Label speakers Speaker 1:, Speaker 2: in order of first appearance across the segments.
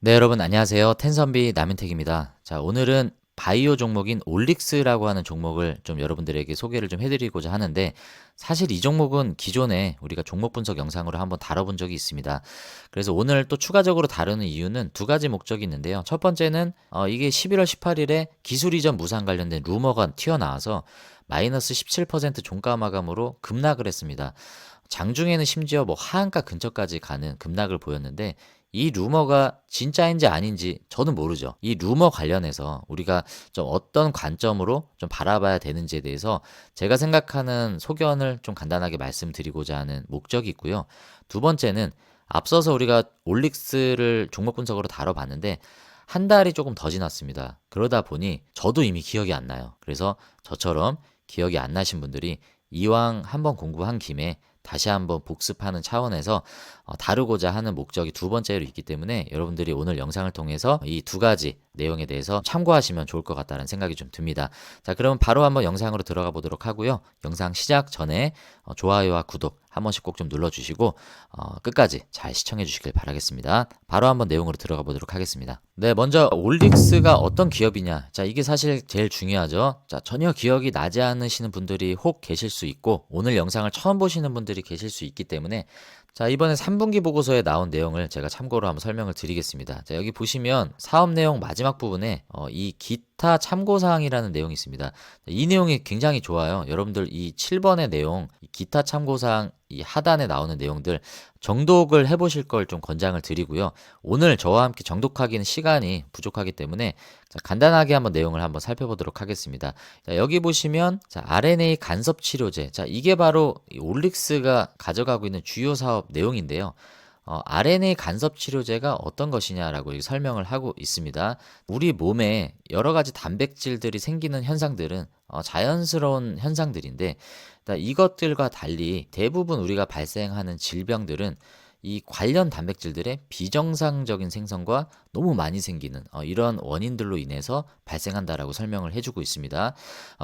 Speaker 1: 네, 여러분 안녕하세요. 텐선비 남인택입니다. 자, 오늘은 바이오 종목인 올릭스라고 하는 종목을 좀 여러분들에게 소개를 좀 해드리고자 하는데, 사실 이 종목은 기존에 우리가 종목 분석 영상으로 한번 다뤄본 적이 있습니다. 그래서 오늘 또 추가적으로 다루는 이유는 두 가지 목적이 있는데요. 첫 번째는 이게 11월 18일에 기술 이전 무상 관련된 루머가 튀어나와서 마이너스 17% 종가 마감으로 급락을 했습니다. 장중에는 심지어 뭐 하한가 근처까지 가는 급락을 보였는데, 이 루머가 진짜인지 아닌지 저는 모르죠. 이 루머 관련해서 우리가 좀 어떤 관점으로 좀 바라봐야 되는지에 대해서 제가 생각하는 소견을 좀 간단하게 말씀드리고자 하는 목적이 있고요. 두 번째는 앞서서 우리가 올릭스를 종목 분석으로 다뤄봤는데 한 달이 조금 더 지났습니다. 그러다 보니 저도 이미 기억이 안 나요. 그래서 저처럼 기억이 안 나신 분들이 이왕 한번 공부한 김에 다시 한번 복습하는 차원에서 다루고자 하는 목적이 두 번째로 있기 때문에 여러분들이 오늘 영상을 통해서 이 두 가지 내용에 대해서 참고하시면 좋을 것 같다는 생각이 좀 듭니다. 자, 그럼 바로 한번 영상으로 들어가 보도록 하고요. 영상 시작 전에 좋아요와 구독 한 번씩 꼭 좀 눌러주시고 끝까지 잘 시청해 주시길 바라겠습니다. 바로 한번 내용으로 들어가 보도록 하겠습니다. 네, 먼저 올릭스가 어떤 기업이냐. 자, 이게 사실 제일 중요하죠. 자, 전혀 기억이 나지 않으시는 분들이 혹 계실 수 있고 오늘 영상을 처음 보시는 분들이 계실 수 있기 때문에 자, 이번에 3분기 보고서에 나온 내용을 제가 참고로 한번 설명을 드리겠습니다. 자, 여기 보시면 사업 내용 마지막 부분에 이 기타 참고사항이라는 내용이 있습니다. 이 내용이 굉장히 좋아요. 여러분들 이 7번의 내용, 이 기타 참고사항 이 하단에 나오는 내용들 정독을 해보실 걸 좀 권장을 드리고요. 오늘 저와 함께 정독하기는 시간이 부족하기 때문에 자, 간단하게 한번 내용을 한번 살펴보도록 하겠습니다. 자, 여기 보시면 자, RNA 간섭 치료제. 자, 이게 바로 이 올릭스가 가져가고 있는 주요 사업 내용인데요. RNA 간섭 치료제가 어떤 것이냐라고 이렇게 설명을 하고 있습니다. 우리 몸에 여러 가지 단백질들이 생기는 현상들은 자연스러운 현상들인데 이것들과 달리 대부분 우리가 발생하는 질병들은 이 관련 단백질들의 비정상적인 생성과 너무 많이 생기는 이런 원인들로 인해서 발생한다라고 설명을 해주고 있습니다.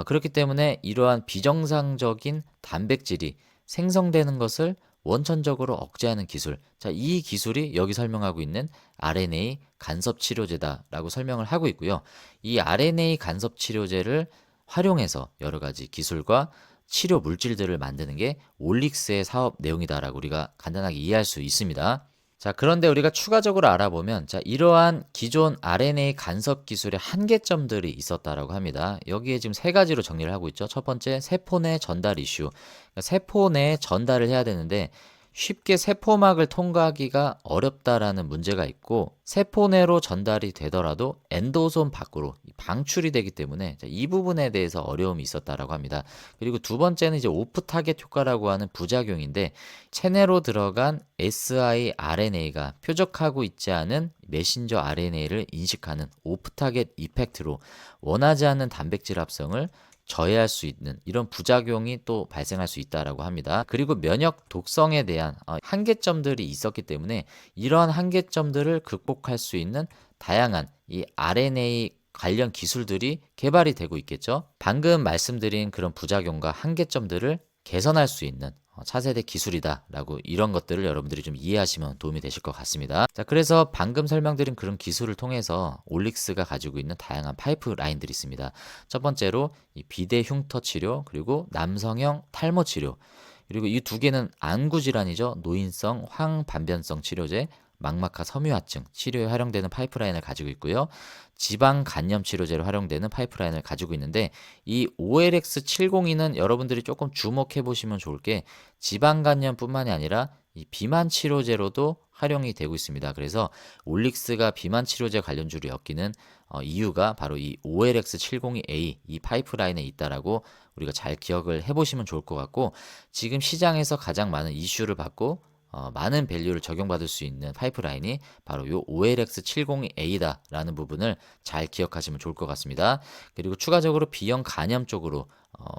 Speaker 1: 그렇기 때문에 이러한 비정상적인 단백질이 생성되는 것을 원천적으로 억제하는 기술. 자, 이 기술이 여기 설명하고 있는 RNA 간섭 치료제다라고 설명을 하고 있고요. 이 RNA 간섭 치료제를 활용해서 여러 가지 기술과 치료 물질들을 만드는 게 올릭스의 사업 내용이다라고 우리가 간단하게 이해할 수 있습니다. 자, 그런데 우리가 추가적으로 알아보면 자, 이러한 기존 RNA 간섭 기술의 한계점들이 있었다라고 합니다. 여기에 지금 세 가지로 정리를 하고 있죠. 첫 번째, 세포 내 전달 이슈. 그러니까 세포 내에 전달을 해야 되는데 쉽게 세포막을 통과하기가 어렵다라는 문제가 있고 세포 내로 전달이 되더라도 엔도솜 밖으로 방출이 되기 때문에 이 부분에 대해서 어려움이 있었다라고 합니다. 그리고 두 번째는 이제 오프 타겟 효과라고 하는 부작용인데 체내로 들어간 siRNA가 표적하고 있지 않은 메신저 RNA를 인식하는 오프 타겟 이펙트로 원하지 않는 단백질 합성을 저해할 수 있는 이런 부작용이 또 발생할 수 있다라고 합니다. 그리고 면역 독성에 대한 한계점들이 있었기 때문에 이러한 한계점들을 극복할 수 있는 다양한 이 RNA 관련 기술들이 개발이 되고 있겠죠. 방금 말씀드린 그런 부작용과 한계점들을 개선할 수 있는 차세대 기술이다라고 이런 것들을 여러분들이 좀 이해하시면 도움이 되실 것 같습니다. 자, 그래서 방금 설명드린 그런 기술을 통해서 올릭스가 가지고 있는 다양한 파이프라인들이 있습니다. 첫 번째로 이 비대 흉터 치료, 그리고 남성형 탈모 치료, 그리고 이 두 개는 안구 질환이죠. 노인성 황반변성 치료제, 망막하 섬유화증 치료에 활용되는 파이프라인을 가지고 있고요. 지방 간염 치료제로 활용되는 파이프라인을 가지고 있는데 이 OLX702는 여러분들이 조금 주목해 보시면 좋을 게 지방 간염뿐만이 아니라 이 비만 치료제로도 활용이 되고 있습니다. 그래서 올릭스가 비만 치료제 관련주로 엮이는 이유가 바로 이 OLX702A 이 파이프라인에 있다라고 우리가 잘 기억을 해보시면 좋을 것 같고 지금 시장에서 가장 많은 이슈를 받고 많은 밸류를 적용받을 수 있는 파이프라인이 바로 이 OLX702A다라는 부분을 잘 기억하시면 좋을 것 같습니다. 그리고 추가적으로 비형 간염 쪽으로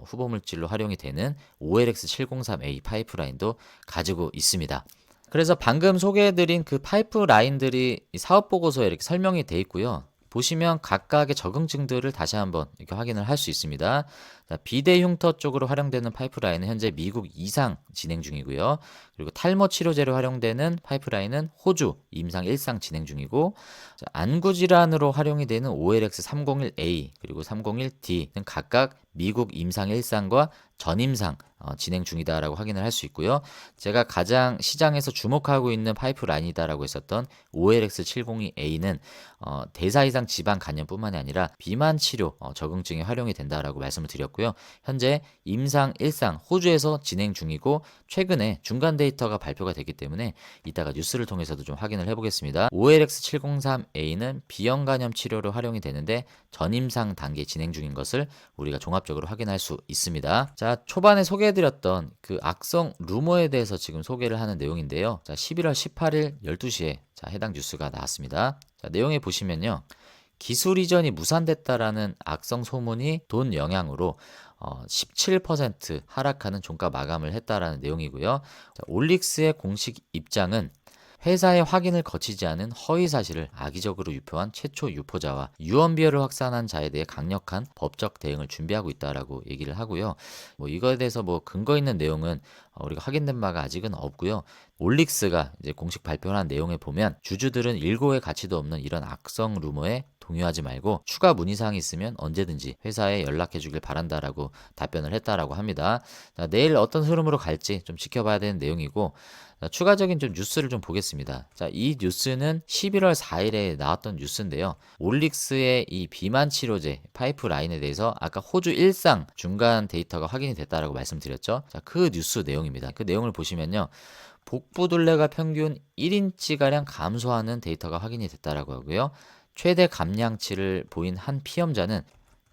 Speaker 1: 후보물질로 활용이 되는 OLX703A 파이프라인도 가지고 있습니다. 그래서 방금 소개해드린 그 파이프라인들이 사업보고서에 이렇게 설명이 돼 있고요. 보시면 각각의 적응증들을 다시 한번 이렇게 확인을 할 수 있습니다. 자, 비대 흉터 쪽으로 활용되는 파이프라인은 현재 미국 이상 진행 중이고요. 그리고 탈모 치료제로 활용되는 파이프라인은 호주 임상 1상 진행 중이고, 자, 안구 질환으로 활용이 되는 OLX301A 그리고 301D는 각각 미국 임상 1상과 전임상 진행 중이다라고 확인을 할 수 있고요. 제가 가장 시장에서 주목하고 있는 파이프라인이다라고 했었던 OLX702A는 대사 이상 지방 간염뿐만이 아니라 비만 치료 적응증에 활용이 된다라고 말씀을 드렸고요. 현재 임상 1상 호주에서 진행 중이고, 최근에 중간 데이터가 발표가 됐기 때문에 이따가 뉴스를 통해서도 좀 확인을 해보겠습니다. OLX703A는 비형 간염 치료로 활용이 되는데 전임상 단계 진행 중인 것을 우리가 종합적으로 확인할 수 있습니다. 자, 초반에 소개해드렸던 그 악성 루머에 대해서 지금 소개를 하는 내용인데요. 자, 11월 18일 12시에 자, 해당 뉴스가 나왔습니다. 자, 내용에 보시면요. 기술 이전이 무산됐다라는 악성 소문이 돈 영향으로 17% 하락하는 종가 마감을 했다라는 내용이고요. 자, 올릭스의 공식 입장은 회사의 확인을 거치지 않은 허위 사실을 악의적으로 유포한 최초 유포자와 유언비어를 확산한 자에 대해 강력한 법적 대응을 준비하고 있다라고 얘기를 하고요. 뭐 이거에 대해서 뭐 근거 있는 내용은 우리가 확인된 바가 아직은 없고요. 올릭스가 이제 공식 발표한 내용에 보면 주주들은 일고의 가치도 없는 이런 악성 루머에 동요하지 말고 추가 문의사항이 있으면 언제든지 회사에 연락해 주길 바란다라고 답변을 했다라고 합니다. 자, 내일 어떤 흐름으로 갈지 좀 지켜봐야 되는 내용이고, 자, 추가적인 좀 뉴스를 좀 보겠습니다. 자, 이 뉴스는 11월 4일에 나왔던 뉴스인데요. 올릭스의 이 비만 치료제 파이프라인에 대해서 아까 호주 1상 중간 데이터가 확인이 됐다라고 말씀드렸죠. 자, 그 뉴스 내용입니다. 그 내용을 보시면요. 복부둘레가 평균 1인치가량 감소하는 데이터가 확인이 됐다라고 하고요. 최대 감량치를 보인 한 피험자는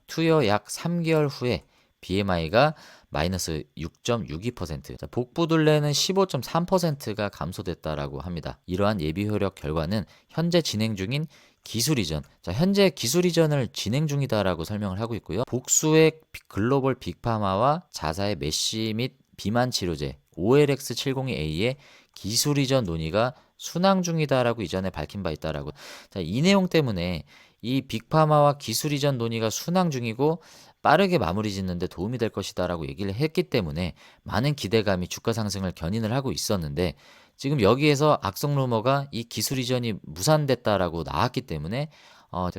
Speaker 1: 투여 약 3개월 후에 BMI가 마이너스 6.62%, 자, 복부둘레는 15.3%가 감소됐다라고 합니다. 이러한 예비 효력 결과는 현재 진행 중인 기술 이전, 자, 현재 기술 이전을 진행 중이다라고 설명을 하고 있고요. 복수의 글로벌 빅파마와 자사의 메쉬 및 비만 치료제 OLX702A의 기술 이전 논의가 순항 중이다라고 이전에 밝힌 바 있다라고. 자, 이 내용 때문에 이 빅파마와 기술 이전 논의가 순항 중이고 빠르게 마무리 짓는데 도움이 될 것이다라고 얘기를 했기 때문에 많은 기대감이 주가 상승을 견인을 하고 있었는데, 지금 여기에서 악성 루머가 이 기술 이전이 무산됐다라고 나왔기 때문에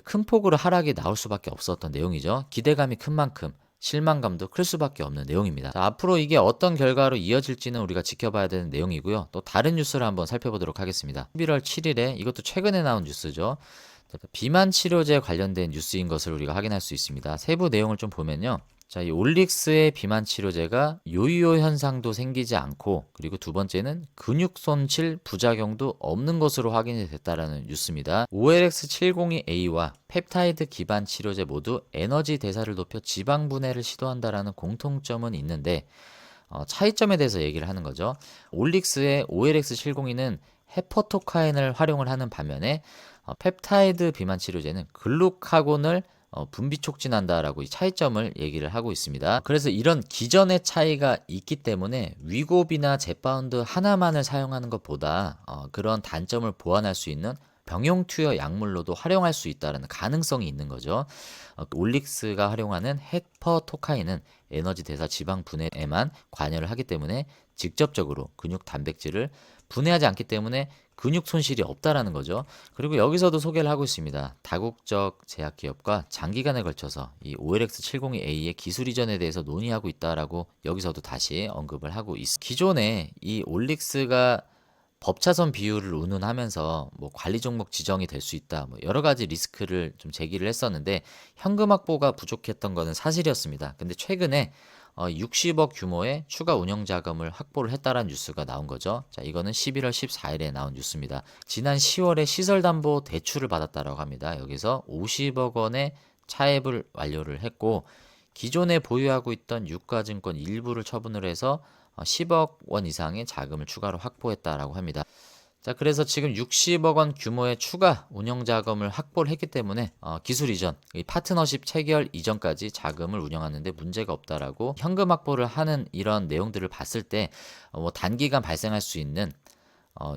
Speaker 1: 큰 폭으로 하락이 나올 수밖에 없었던 내용이죠. 기대감이 큰 만큼 실망감도 클 수밖에 없는 내용입니다. 자, 앞으로 이게 어떤 결과로 이어질지는 우리가 지켜봐야 되는 내용이고요. 또 다른 뉴스를 한번 살펴보도록 하겠습니다. 11월 7일에 이것도 최근에 나온 뉴스죠. 비만 치료제 관련된 뉴스인 것을 우리가 확인할 수 있습니다. 세부 내용을 좀 보면요. 자, 이 올릭스의 비만 치료제가 요요 현상도 생기지 않고, 그리고 두 번째는 근육 손실 부작용도 없는 것으로 확인이 됐다라는 뉴스입니다. OLX702A와 펩타이드 기반 치료제 모두 에너지 대사를 높여 지방 분해를 시도한다라는 공통점은 있는데, 차이점에 대해서 얘기를 하는 거죠. 올릭스의 OLX702는 헤퍼토카인을 활용을 하는 반면에 펩타이드 비만 치료제는 글루카곤을 분비 촉진한다라고 이 차이점을 얘기를 하고 있습니다. 그래서 이런 기전의 차이가 있기 때문에 위고비나 젯바운드 하나만을 사용하는 것보다 그런 단점을 보완할 수 있는 병용 투여 약물로도 활용할 수 있다는 가능성이 있는 거죠. 올릭스가 활용하는 헤퍼토카인은 에너지 대사 지방 분해에만 관여를 하기 때문에 직접적으로 근육 단백질을 분해하지 않기 때문에 근육 손실이 없다라는 거죠. 그리고 여기서도 소개를 하고 있습니다. 다국적 제약기업과 장기간에 걸쳐서 이 OLX702A의 기술 이전에 대해서 논의하고 있다라고 여기서도 다시 언급을 하고 있습니다. 기존에 이 올릭스가 법차선 비율을 운운하면서 뭐 관리 종목 지정이 될 수 있다, 뭐 여러 가지 리스크를 좀 제기를 했었는데 현금 확보가 부족했던 것은 사실이었습니다. 근데 최근에 60억 규모의 추가 운영 자금을 확보를 했다라는 뉴스가 나온 거죠. 자, 이거는 11월 14일에 나온 뉴스입니다. 지난 10월에 시설담보 대출을 받았다라고 합니다. 여기서 50억 원의 차입을 완료를 했고, 기존에 보유하고 있던 유가증권 일부를 처분을 해서 10억 원 이상의 자금을 추가로 확보했다라고 합니다. 자, 그래서 지금 60억 원 규모의 추가 운영 자금을 확보를 했기 때문에 기술 이전, 이 파트너십 체결 이전까지 자금을 운영하는데 문제가 없다라고 현금 확보를 하는 이런 내용들을 봤을 때 뭐 단기간 발생할 수 있는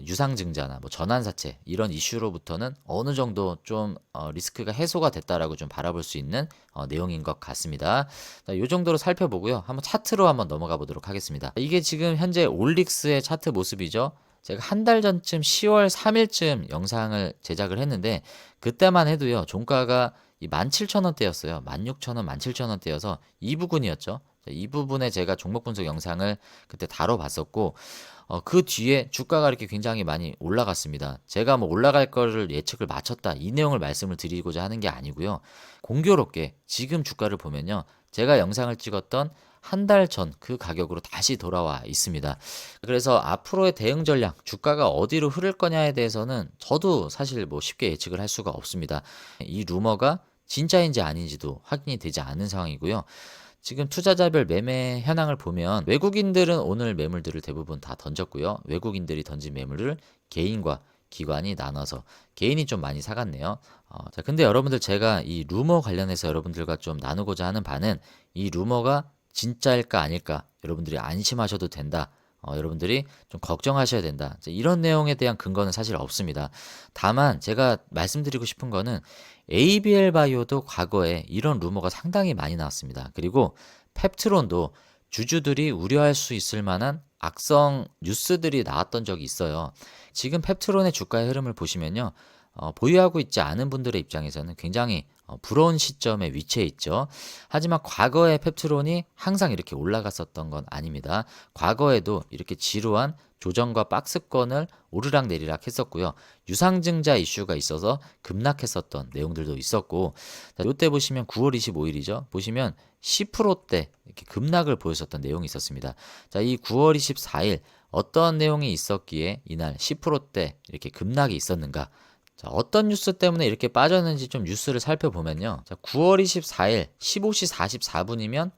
Speaker 1: 유상증자나 뭐 전환사채 이런 이슈로부터는 어느 정도 좀 리스크가 해소가 됐다라고 좀 바라볼 수 있는 내용인 것 같습니다. 자, 요 정도로 살펴보고요. 한번 차트로 한번 넘어가 보도록 하겠습니다. 이게 지금 현재 올릭스의 차트 모습이죠. 제가 한 달 전쯤 10월 3일쯤 영상을 제작을 했는데 그때만 해도요. 종가가 이 17,000원대였어요. 16,000원, 17,000원대여서 이 부분이었죠. 이 부분에 제가 종목 분석 영상을 그때 다뤄봤었고 그 뒤에 주가가 이렇게 굉장히 많이 올라갔습니다. 제가 뭐 올라갈 거를 예측을 맞췄다 이 내용을 말씀을 드리고자 하는 게 아니고요. 공교롭게 지금 주가를 보면요. 제가 영상을 찍었던 한 달 전 그 가격으로 다시 돌아와 있습니다. 그래서 앞으로의 대응 전략, 주가가 어디로 흐를 거냐에 대해서는 저도 사실 뭐 쉽게 예측을 할 수가 없습니다. 이 루머가 진짜인지 아닌지도 확인이 되지 않은 상황이고요. 지금 투자자별 매매 현황을 보면 외국인들은 오늘 매물들을 대부분 다 던졌고요. 외국인들이 던진 매물을 개인과 기관이 나눠서 개인이 좀 많이 사갔네요. 자, 근데 여러분들 제가 이 루머 관련해서 여러분들과 좀 나누고자 하는 바는 이 루머가 진짜일까 아닐까 여러분들이 안심하셔도 된다. 여러분들이 좀 걱정하셔야 된다. 이런 내용에 대한 근거는 사실 없습니다. 다만 제가 말씀드리고 싶은 거는 ABL 바이오도 과거에 이런 루머가 상당히 많이 나왔습니다. 그리고 펩트론도 주주들이 우려할 수 있을 만한 악성 뉴스들이 나왔던 적이 있어요. 지금 펩트론의 주가의 흐름을 보시면요. 보유하고 있지 않은 분들의 입장에서는 굉장히 부러운 시점에 위치해 있죠. 하지만 과거에 펩트론이 항상 이렇게 올라갔었던 건 아닙니다. 과거에도 이렇게 지루한 조정과 박스권을 오르락내리락 했었고요. 유상증자 이슈가 있어서 급락했었던 내용들도 있었고, 이때 보시면 9월 25일이죠. 보시면 10%대 이렇게 급락을 보였었던 내용이 있었습니다. 자, 이 9월 24일 어떤 내용이 있었기에 이날 10%대 이렇게 급락이 있었는가? 자, 어떤 뉴스 때문에 이렇게 빠졌는지 좀 뉴스를 살펴보면요. 자, 9월 24일 15시 44분이면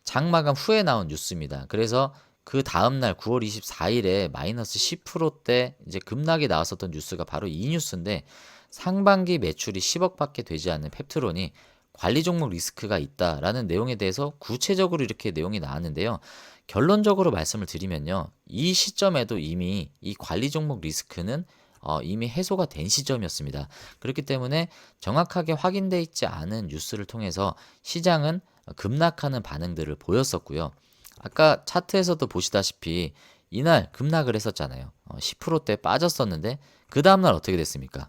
Speaker 1: 장마감 후에 나온 뉴스입니다. 그래서 그 다음날 9월 24일에 마이너스 10%대 이제 급락이 나왔었던 뉴스가 바로 이 뉴스인데 상반기 매출이 10억밖에 되지 않는 펩트론이 관리 종목 리스크가 있다라는 내용에 대해서 구체적으로 이렇게 내용이 나왔는데요. 결론적으로 말씀을 드리면요. 이 시점에도 이미 이 관리 종목 리스크는 이미 해소가 된 시점이었습니다. 그렇기 때문에 정확하게 확인돼 있지 않은 뉴스를 통해서 시장은 급락하는 반응들을 보였었고요. 아까 차트에서도 보시다시피 이날 급락을 했었잖아요. 10%대 빠졌었는데 그 다음날 어떻게 됐습니까?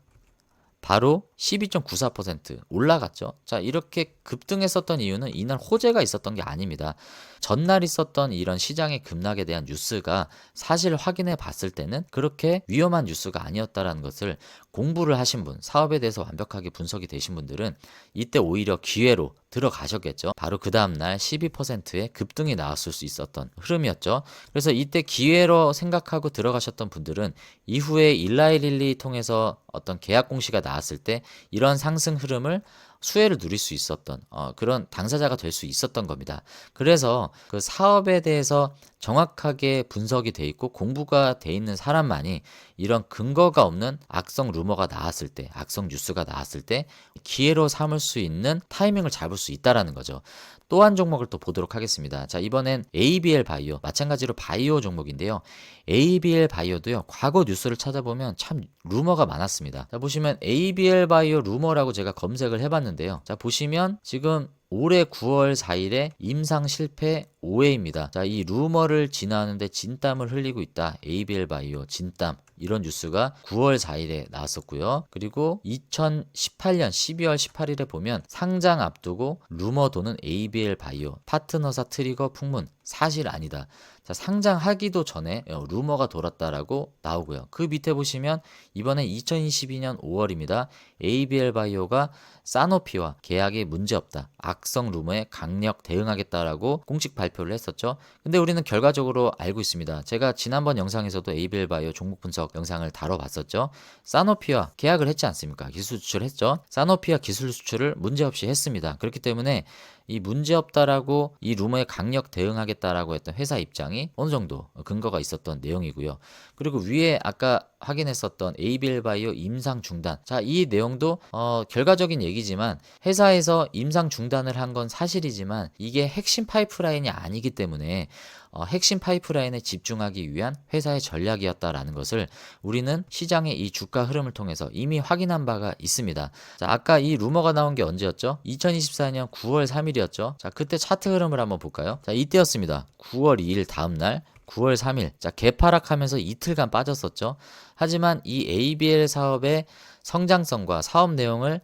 Speaker 1: 바로 12.94% 올라갔죠. 자, 이렇게 급등했었던 이유는 이날 호재가 있었던 게 아닙니다. 전날 있었던 이런 시장의 급락에 대한 뉴스가 사실 확인해 봤을 때는 그렇게 위험한 뉴스가 아니었다라는 것을 공부를 하신 분, 사업에 대해서 완벽하게 분석이 되신 분들은 이때 오히려 기회로 들어가셨겠죠. 바로 그 다음날 12%의 급등이 나왔을 수 있었던 흐름이었죠. 그래서 이때 기회로 생각하고 들어가셨던 분들은 이후에 일라이릴리 통해서 어떤 계약 공시가 나왔을 때 이런 상승 흐름을 수혜를 누릴 수 있었던 그런 당사자가 될 수 있었던 겁니다. 그래서 그 사업에 대해서 정확하게 분석이 돼 있고 공부가 돼 있는 사람만이 이런 근거가 없는 악성 루머가 나왔을 때, 악성 뉴스가 나왔을 때 기회로 삼을 수 있는 타이밍을 잡을 수 있다라는 거죠. 또 한 종목을 또 보도록 하겠습니다. 자, 이번엔 ABL 바이오, 마찬가지로 바이오 종목인데요. ABL 바이오도요. 과거 뉴스를 찾아보면 참 루머가 많았습니다. 자, 보시면 ABL 바이오 루머라고 제가 검색을 해봤는데요. 자, 보시면 지금 올해 9월 4일에 임상 실패 5회입니다. 자, 이 루머를 진화하는데 진땀을 흘리고 있다. ABL 바이오 진땀. 이런 뉴스가 9월 4일에 나왔었고요. 그리고 2018년 12월 18일에 보면 상장 앞두고 루머 도는 ABL 바이오 파트너사 트리거 풍문 사실 아니다. 자, 상장하기도 전에 루머가 돌았다라고 나오고요. 그 밑에 보시면 이번에 2022년 5월입니다. ABL 바이오가 사노피와 계약에 문제없다. 악성 루머에 강력 대응하겠다라고 공식 발표를 했었죠. 근데 우리는 결과적으로 알고 있습니다. 제가 지난번 영상에서도 ABL 바이오 종목 분석 영상을 다뤄봤었죠. 사노피와 계약을 했지 않습니까? 기술 수출했죠. 사노피와 기술 수출을 문제없이 했습니다. 그렇기 때문에 이 문제없다라고 이 루머에 강력 대응하겠다라고 했던 회사 입장이 어느 정도 근거가 있었던 내용이고요. 그리고 위에 아까 확인했었던 ABL바이오 임상 중단. 자, 이 내용도 결과적인 얘기지만 회사에서 임상 중단을 한 건 사실이지만 이게 핵심 파이프라인이 아니기 때문에 핵심 파이프라인에 집중하기 위한 회사의 전략이었다라는 것을 우리는 시장의 이 주가 흐름을 통해서 이미 확인한 바가 있습니다. 자, 아까 이 루머가 나온 게 언제였죠? 2024년 9월 3일이었죠. 자, 그때 차트 흐름을 한번 볼까요? 자, 이때였습니다. 9월 2일 다음날 9월 3일. 자, 개파락하면서 이틀간 빠졌었죠. 하지만 이 ABL 사업의 성장성과 사업 내용을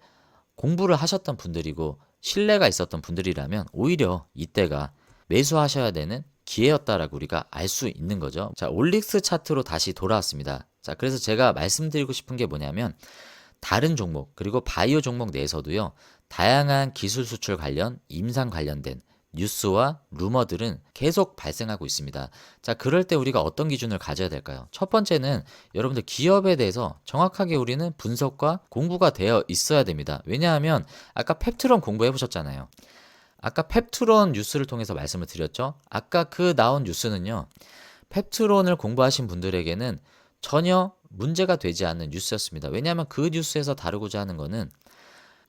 Speaker 1: 공부를 하셨던 분들이고 신뢰가 있었던 분들이라면 오히려 이때가 매수하셔야 되는 기회였다라고 우리가 알 수 있는 거죠. 자, 올릭스 차트로 다시 돌아왔습니다. 자, 그래서 제가 말씀드리고 싶은 게 뭐냐면 다른 종목 그리고 바이오 종목 내에서도요. 다양한 기술 수출 관련, 임상 관련된 뉴스와 루머들은 계속 발생하고 있습니다. 자, 그럴 때 우리가 어떤 기준을 가져야 될까요? 첫 번째는 여러분들 기업에 대해서 정확하게 우리는 분석과 공부가 되어 있어야 됩니다. 왜냐하면 아까 펩트론 공부해 보셨잖아요. 아까 펩트론 뉴스를 통해서 말씀을 드렸죠. 아까 그 나온 뉴스는요. 펩트론을 공부하신 분들에게는 전혀 문제가 되지 않는 뉴스였습니다. 왜냐하면 그 뉴스에서 다루고자 하는 거는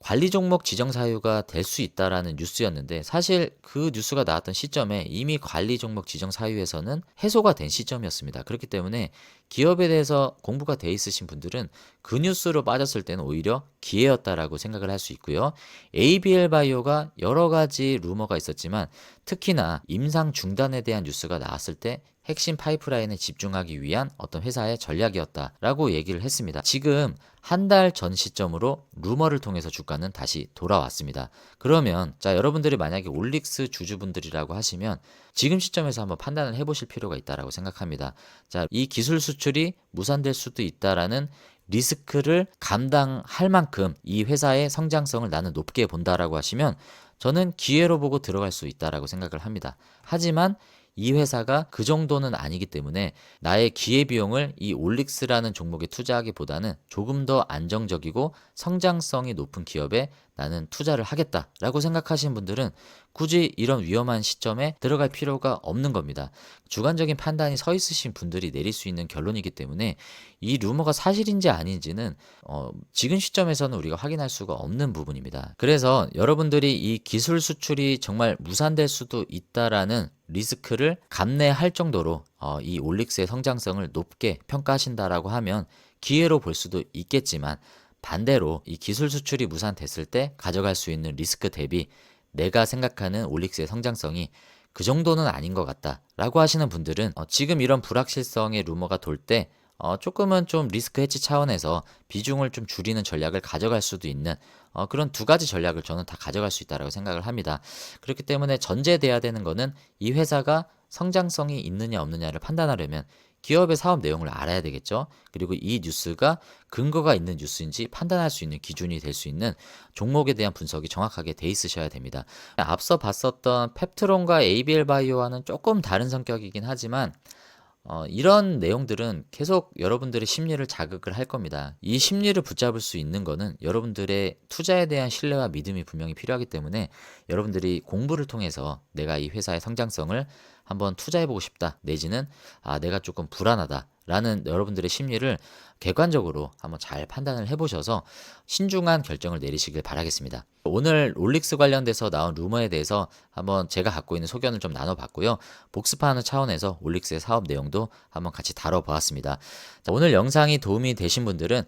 Speaker 1: 관리 종목 지정 사유가 될 수 있다라는 뉴스였는데 사실 그 뉴스가 나왔던 시점에 이미 관리 종목 지정 사유에서는 해소가 된 시점이었습니다. 그렇기 때문에 기업에 대해서 공부가 돼 있으신 분들은 그 뉴스로 빠졌을 때는 오히려 기회였다라고 생각을 할 수 있고요. ABL 바이오가 여러 가지 루머가 있었지만 특히나 임상 중단에 대한 뉴스가 나왔을 때 핵심 파이프라인에 집중하기 위한 어떤 회사의 전략이었다라고 얘기를 했습니다. 지금 한 달 전 시점으로 루머를 통해서 주가는 다시 돌아왔습니다. 그러면 자, 여러분들이 만약에 올릭스 주주분들이라고 하시면 지금 시점에서 한번 판단을 해보실 필요가 있다라고 생각합니다. 자, 이 기술 수출이 무산될 수도 있다라는 리스크를 감당할 만큼 이 회사의 성장성을 나는 높게 본다라고 하시면 저는 기회로 보고 들어갈 수 있다라고 생각을 합니다. 하지만 이 회사가 그 정도는 아니기 때문에 나의 기회비용을 이 올릭스라는 종목에 투자하기보다는 조금 더 안정적이고 성장성이 높은 기업에 나는 투자를 하겠다라고 생각하시는 분들은 굳이 이런 위험한 시점에 들어갈 필요가 없는 겁니다. 주관적인 판단이 서 있으신 분들이 내릴 수 있는 결론이기 때문에 이 루머가 사실인지 아닌지는 지금 시점에서는 우리가 확인할 수가 없는 부분입니다. 그래서 여러분들이 이 기술 수출이 정말 무산될 수도 있다라는 리스크를 감내할 정도로 이 올릭스의 성장성을 높게 평가하신다라고 하면 기회로 볼 수도 있겠지만 반대로 이 기술 수출이 무산됐을 때 가져갈 수 있는 리스크 대비 내가 생각하는 올릭스의 성장성이 그 정도는 아닌 것 같다라고 하시는 분들은 지금 이런 불확실성의 루머가 돌 때 조금은 좀 리스크 해치 차원에서 비중을 좀 줄이는 전략을 가져갈 수도 있는 그런 두 가지 전략을 저는 다 가져갈 수 있다고 생각을 합니다. 그렇기 때문에 전제돼야 되는 거는 이 회사가 성장성이 있느냐 없느냐를 판단하려면 기업의 사업 내용을 알아야 되겠죠. 그리고 이 뉴스가 근거가 있는 뉴스인지 판단할 수 있는 기준이 될 수 있는 종목에 대한 분석이 정확하게 돼 있으셔야 됩니다. 앞서 봤었던 펩트론과 ABL 바이오와는 조금 다른 성격이긴 하지만 이런 내용들은 계속 여러분들의 심리를 자극을 할 겁니다. 이 심리를 붙잡을 수 있는 거는 여러분들의 투자에 대한 신뢰와 믿음이 분명히 필요하기 때문에 여러분들이 공부를 통해서 내가 이 회사의 성장성을 한번 투자해보고 싶다 내지는 내가 조금 불안하다 라는 여러분들의 심리를 객관적으로 한번 잘 판단을 해보셔서 신중한 결정을 내리시길 바라겠습니다. 오늘 올릭스 관련돼서 나온 루머에 대해서 한번 제가 갖고 있는 소견을 좀 나눠봤고요. 복습하는 차원에서 올릭스의 사업 내용도 한번 같이 다뤄보았습니다. 자, 오늘 영상이 도움이 되신 분들은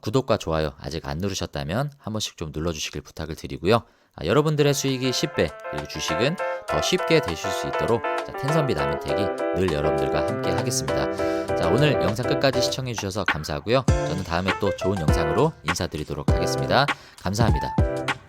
Speaker 1: 구독과 좋아요 아직 안 누르셨다면 한 번씩 좀 눌러주시길 부탁을 드리고요. 여러분들의 수익이 10배 그리고 주식은 더 쉽게 되실 수 있도록 텐선비 남인택이 늘 여러분들과 함께 하겠습니다. 자, 오늘 영상 끝까지 시청해 주셔서 감사하고요. 저는 다음에 또 좋은 영상으로 인사드리도록 하겠습니다. 감사합니다.